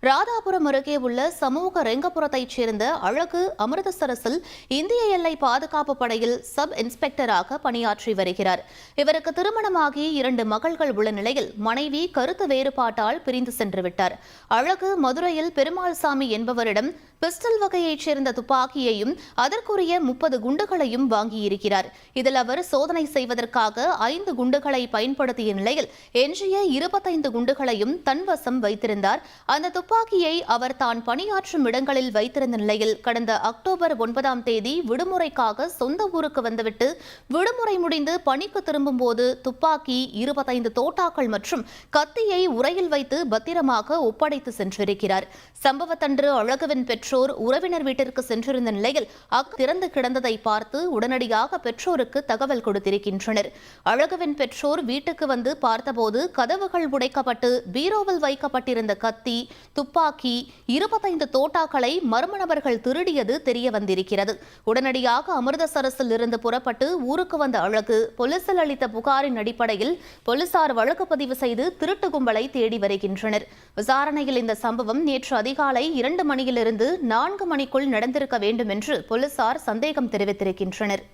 ராதாபுரம் அருகே உள்ள சமூக ரெங்கபுரத்தைச் சேர்ந்த அழகு அமிர்தசரஸில் இந்திய எல்லை பாதுகாப்பு படையில் சப் இன்ஸ்பெக்டராக பணியாற்றி வருகிறார். இவருக்கு திருமணமாகி 2 மகள்கள் உள்ள நிலையில் மனைவி கருத்து வேறுபாட்டால் பிரிந்து சென்று விட்டார். அழகு மதுரையில் பெருமாள்சாமி என்பவரிடம் பிஸ்டல் வகையைச் சேர்ந்த துப்பாக்கியையும் அதற்குரிய 30 குண்டுகளையும் வாங்கியிருக்கிறார். இதில் அவர் சோதனை செய்வதற்காக 5 குண்டுகளை பயன்படுத்திய நிலையில் எஞ்சிய 25 குண்டுகளையும் தன்வசம் வைத்திருந்தார். அந்த துப்பாக்கியை அவர் தான் பணியாற்றும் இடங்களில் வைத்திருந்த நிலையில் கடந்த அக்டோபர் 9ஆம் தேதி விடுமுறைக்காக சொந்த ஊருக்கு வந்துவிட்டு விடுமுறை முடிந்து பணிக்கு திரும்பும் போது துப்பாக்கி, 25 தோட்டாக்கள் மற்றும் கத்தியை உரையில் வைத்து பத்திரமாக ஒப்படைத்து சென்றிருக்கிறார். சம்பவத்தன்று அழகுவின் பெற்றோர் உறவினர் வீட்டிற்கு சென்றிருந்த நிலையில் திறந்து கிடந்ததை பார்த்து உடனடியாக பெற்றோருக்கு தகவல் கொடுத்திருக்கின்றனர். அழகுவின் பெற்றோர் வீட்டுக்கு வந்து பார்த்தபோது கதவுகள் உடைக்கப்பட்டு பீரோவில் வைக்கப்பட்டிருந்த கத்தி, துப்பாக்கி, 25 தோட்டாக்களை மர்ம நபர்கள் திருடியது தெரிய வந்திருக்கிறது. உடனடியாக அமிர்தசரஸில் இருந்து புறப்பட்டு ஊருக்கு வந்த அழகு போலீசில் அளித்த புகாரின் அடிப்படையில் போலீசார் வழக்கு பதிவு செய்து திருட்டு கும்பலை தேடி வருகின்றனர். விசாரணையில் இந்த சம்பவம் நேற்று அதிகாலை 2 மணியிலிருந்து 4 மணிக்குள் நடந்திருக்க வேண்டும் என்று போலீசார் சந்தேகம் தெரிவித்திருக்கின்றனர்.